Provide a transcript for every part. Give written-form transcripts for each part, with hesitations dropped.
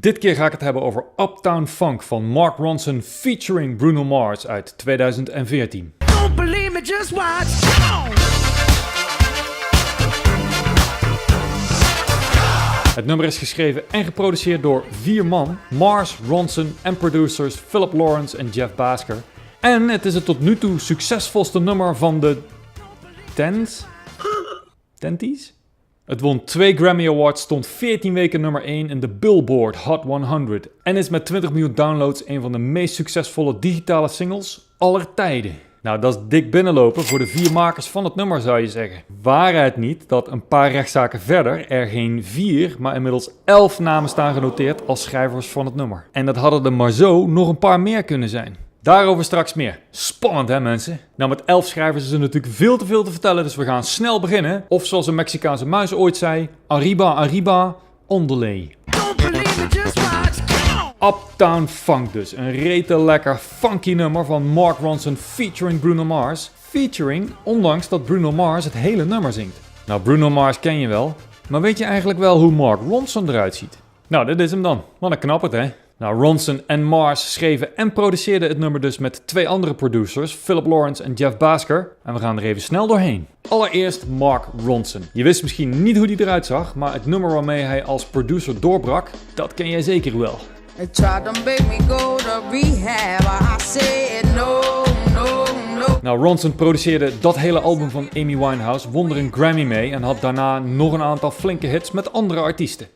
Dit keer ga ik het hebben over Uptown Funk van Mark Ronson featuring Bruno Mars uit 2014. Don't believe me, just watch. Come on. Het nummer is geschreven en geproduceerd door 4 man, Mars, Ronson en producers Philip Lawrence en Jeff Bhasker. En het is het tot nu toe succesvolste nummer van de Tenties? Het won 2 Grammy Awards, stond 14 weken nummer 1 in de Billboard Hot 100 en is met 20 miljoen downloads een van de meest succesvolle digitale singles aller tijden. Nou, dat is dik binnenlopen voor de 4 makers van het nummer, zou je zeggen. Waren het niet dat een paar rechtszaken verder er geen 4, maar inmiddels 11 namen staan genoteerd als schrijvers van het nummer. En dat hadden er maar zo nog een paar meer kunnen zijn. Daarover straks meer. Spannend hè mensen? Nou, met 11 schrijvers is er natuurlijk veel te vertellen, dus we gaan snel beginnen. Of zoals een Mexicaanse muis ooit zei, arriba, arriba, onderlay. Uptown Funk dus, een rete lekker funky nummer van Mark Ronson featuring Bruno Mars. Featuring, ondanks dat Bruno Mars het hele nummer zingt. Nou, Bruno Mars ken je wel, maar weet je eigenlijk wel hoe Mark Ronson eruit ziet? Nou, dit is hem dan. Wat een knapperd hè? Nou, Ronson en Mars schreven en produceerden het nummer dus met 2 andere producers, Philip Lawrence en Jeff Bhasker. En we gaan er even snel doorheen. Allereerst Mark Ronson. Je wist misschien niet hoe hij eruit zag, maar het nummer waarmee hij als producer doorbrak, dat ken jij zeker wel. Nou, Ronson produceerde dat hele album van Amy Winehouse, won er een Grammy mee en had daarna nog een aantal flinke hits met andere artiesten.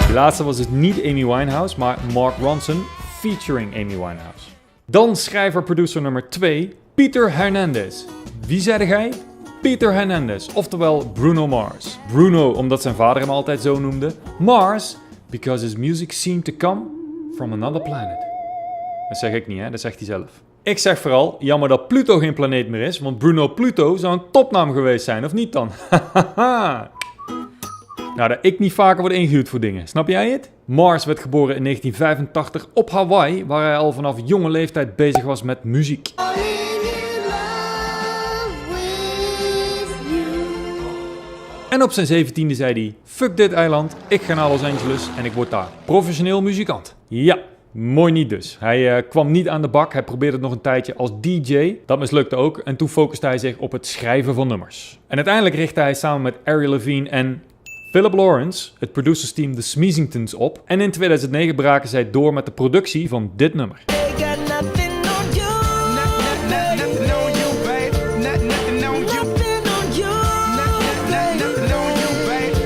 De laatste was dus niet Amy Winehouse, maar Mark Ronson featuring Amy Winehouse. Dan schrijver-producer nummer 2, Peter Hernandez. Wie zei jij? Peter Hernandez, oftewel Bruno Mars. Bruno, omdat zijn vader hem altijd zo noemde. Mars, because his music seemed to come from another planet. Dat zeg ik niet, hè? Dat zegt hij zelf. Ik zeg vooral, jammer dat Pluto geen planeet meer is, want Bruno Pluto zou een topnaam geweest zijn, of niet dan? Hahaha. Nou, dat ik niet vaker word ingehuurd voor dingen. Snap jij het? Mars werd geboren in 1985 op Hawaii, waar hij al vanaf jonge leeftijd bezig was met muziek. En op zijn 17e zei hij, fuck dit eiland, ik ga naar Los Angeles en ik word daar professioneel muzikant. Ja, mooi niet dus. Hij kwam niet aan de bak, hij probeerde het nog een tijdje als DJ. Dat mislukte ook en toen focuste hij zich op het schrijven van nummers. En uiteindelijk richtte hij samen met Avril Lavigne en Philip Lawrence het producersteam The Smeezingtons op. En in 2009 braken zij door met de productie van dit nummer.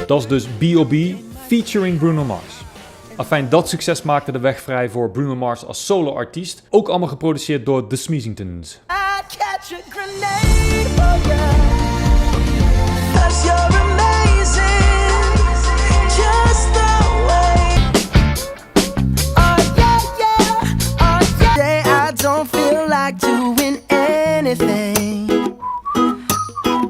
Dat is dus B.O.B. featuring Bruno Mars. Afijn, dat succes maakte de weg vrij voor Bruno Mars als solo-artiest. Ook allemaal geproduceerd door The Smeezingtons.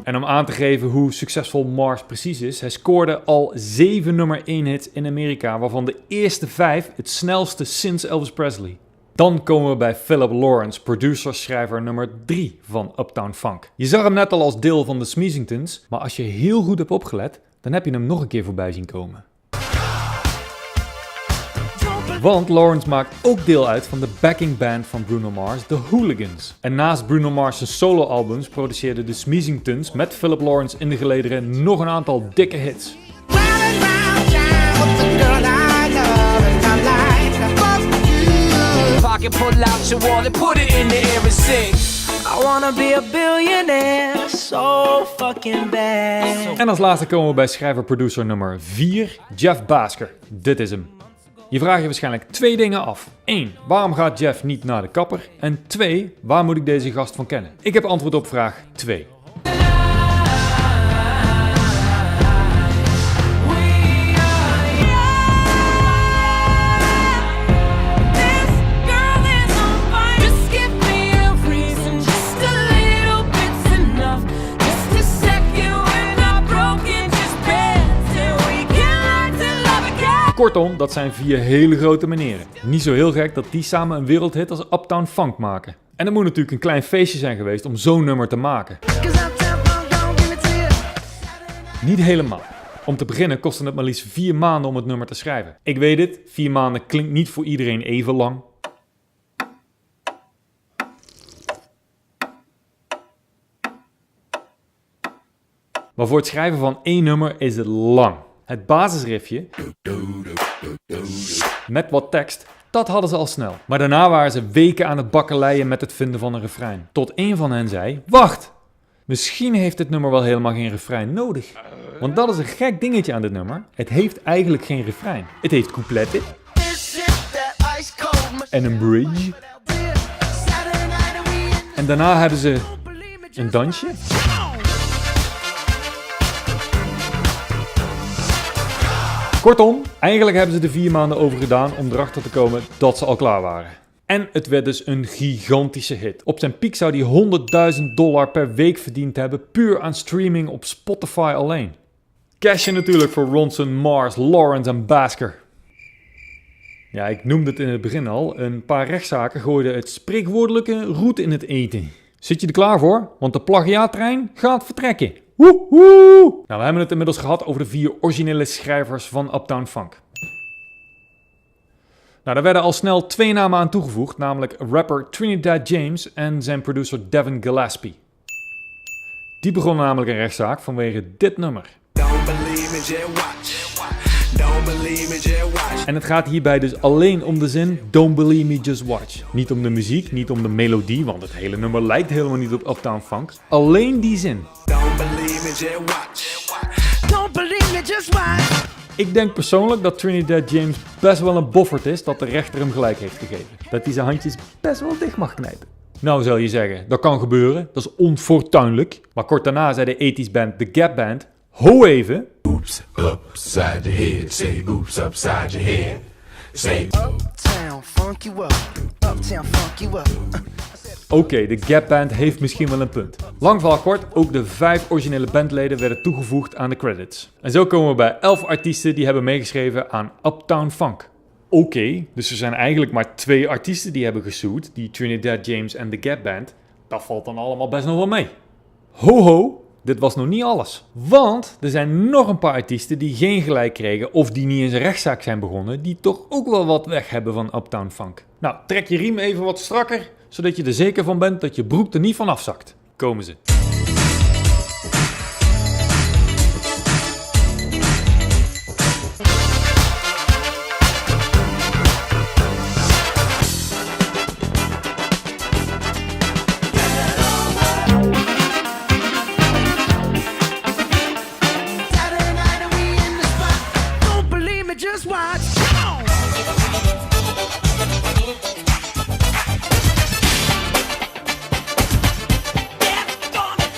En om aan te geven hoe succesvol Mars precies is, hij scoorde al 7 nummer 1 hits in Amerika, waarvan de eerste 5 het snelste sinds Elvis Presley. Dan komen we bij Philip Lawrence, producer-schrijver nummer 3 van Uptown Funk. Je zag hem net al als deel van de Smeezingtons, maar als je heel goed hebt opgelet, dan heb je hem nog een keer voorbij zien komen. Want Lawrence maakt ook deel uit van de backing band van Bruno Mars, The Hooligans. En naast Bruno Mars' solo-albums produceerden de Smeezingtons met Philip Lawrence in de gelederen nog een aantal dikke hits. En als laatste komen we bij schrijver-producer nummer 4, Jeff Bhasker. Dit is hem. Je vraagt je waarschijnlijk 2 dingen af. 1. Waarom gaat Jeff niet naar de kapper? En 2. Waar moet ik deze gast van kennen? Ik heb antwoord op vraag 2. Kortom, dat zijn 4 hele grote meneren. Niet zo heel gek dat die samen een wereldhit als Uptown Funk maken. En het moet natuurlijk een klein feestje zijn geweest om zo'n nummer te maken. 'Cause Uptown Funk don't give it to you. Niet helemaal. Om te beginnen kostte het maar liefst 4 maanden om het nummer te schrijven. Ik weet het, 4 maanden klinkt niet voor iedereen even lang. Maar voor het schrijven van 1 nummer is het lang. Het basisriffje, met wat tekst, dat hadden ze al snel. Maar daarna waren ze weken aan het bakkeleien met het vinden van een refrein. Tot een van hen zei, wacht! Misschien heeft dit nummer wel helemaal geen refrein nodig. Want dat is een gek dingetje aan dit nummer. Het heeft eigenlijk geen refrein. Het heeft coupletten en een bridge. En daarna hebben ze een dansje. Kortom, eigenlijk hebben ze er 4 maanden over gedaan om erachter te komen dat ze al klaar waren. En het werd dus een gigantische hit. Op zijn piek zou hij $100.000 per week verdiend hebben, puur aan streaming op Spotify alleen. Cashen natuurlijk voor Ronson, Mars, Lawrence en Basker. Ja, ik noemde het in het begin al, een paar rechtszaken gooiden het spreekwoordelijke roet in het eten. Zit je er klaar voor? Want de plagiaattrein gaat vertrekken. Woehoe! Nou, we hebben het inmiddels gehad over de 4 originele schrijvers van Uptown Funk. Nou, daar werden al snel 2 namen aan toegevoegd, namelijk rapper Trinidad James en zijn producer Devin Gillespie. Die begonnen namelijk een rechtszaak vanwege dit nummer. En het gaat hierbij dus alleen om de zin Don't Believe Me, Just Watch. Niet om de muziek, niet om de melodie, want het hele nummer lijkt helemaal niet op Uptown Funk. Alleen die zin. Don't believe me, just watch. Don't believe me, just watch. Ik denk persoonlijk dat Trinidad James best wel een boffert is dat de rechter hem gelijk heeft gegeven. Dat hij zijn handjes best wel dicht mag knijpen. Nou zou je zeggen, dat kan gebeuren, dat is onfortuinlijk. Maar kort daarna zei de 80s band The Gap Band, ho even. Oops, upside your head. Say oops, upside your head. Say Uptown funk you up. Uptown funk you up. Oké, de Gap Band heeft misschien wel een punt. Lang verhaal kort, ook de 5 originele bandleden werden toegevoegd aan de credits. En zo komen we bij 11 artiesten die hebben meegeschreven aan Uptown Funk. Oké, dus er zijn eigenlijk maar 2 artiesten die hebben gesued, die Trinidad James en de Gap Band. Dat valt dan allemaal best nog wel mee. Ho ho, dit was nog niet alles. Want er zijn nog een paar artiesten die geen gelijk kregen of die niet eens een rechtszaak zijn begonnen, die toch ook wel wat weg hebben van Uptown Funk. Nou, trek je riem even wat strakker, zodat je er zeker van bent dat je broek er niet van afzakt. Komen ze. Saturday night and we in the spot. Don't believe me, just watch. Come on. Get on it.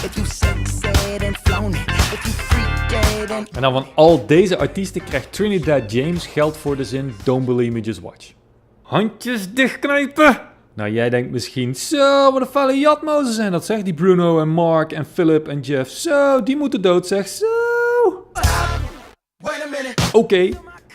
If you sexed and flown it, if you freaked and En dan van al deze artiesten krijgt Trinidad James geld voor de zin Don't Believe Me, Just Watch. Handjes dichtknijpen! Nou, jij denkt misschien, zo, wat een felle jatmozen zijn dat, zeg. Die Bruno en Mark en Philip en Jeff, zo, die moeten dood, zeg, zo. wait a minute. Oké,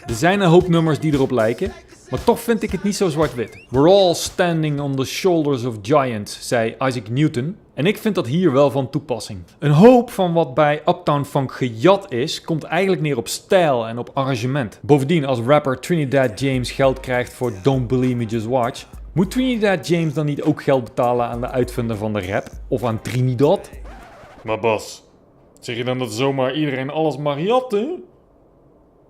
er zijn een hoop nummers die erop lijken, maar toch vind ik het niet zo zwart-wit. We're all standing on the shoulders of giants, zei Isaac Newton. En ik vind dat hier wel van toepassing. Een hoop van wat bij Uptown Funk gejat is, komt eigenlijk neer op stijl en op arrangement. Bovendien, als rapper Trinidad James geld krijgt voor Don't Believe Me, Just Watch, moet Trinidad James dan niet ook geld betalen aan de uitvinder van de rap? Of aan Trinidad? Maar Bas, zeg je dan dat zomaar iedereen alles mag jatten?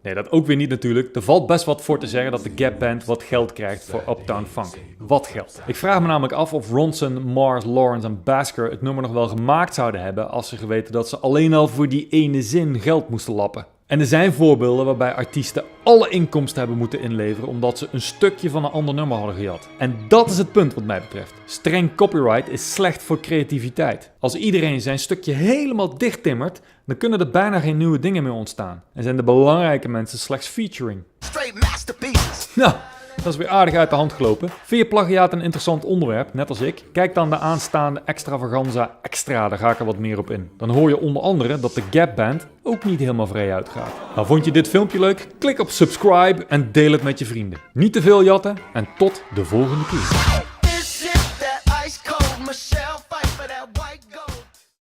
Nee, dat ook weer niet natuurlijk. Er valt best wat voor te zeggen dat de Gap Band wat geld krijgt voor Uptown Funk. Wat geld. Ik vraag me namelijk af of Ronson, Mars, Lawrence en Basker het nummer nog wel gemaakt zouden hebben als ze geweten dat ze alleen al voor die ene zin geld moesten lappen. En er zijn voorbeelden waarbij artiesten alle inkomsten hebben moeten inleveren omdat ze een stukje van een ander nummer hadden gejat. En dat is het punt wat mij betreft. Streng copyright is slecht voor creativiteit. Als iedereen zijn stukje helemaal dichttimmert, dan kunnen er bijna geen nieuwe dingen meer ontstaan. En zijn de belangrijke mensen slechts featuring. Straight masterpieces. Nou, Dat is weer aardig uit de hand gelopen. Vind je plagiaat een interessant onderwerp, net als ik? Kijk dan de aanstaande Extravaganza Extra, daar ga ik er wat meer op in. Dan hoor je onder andere dat de Gap Band ook niet helemaal vrij uitgaat. Nou, vond je dit filmpje leuk? Klik op subscribe en deel het met je vrienden. Niet te veel jatten en tot de volgende keer.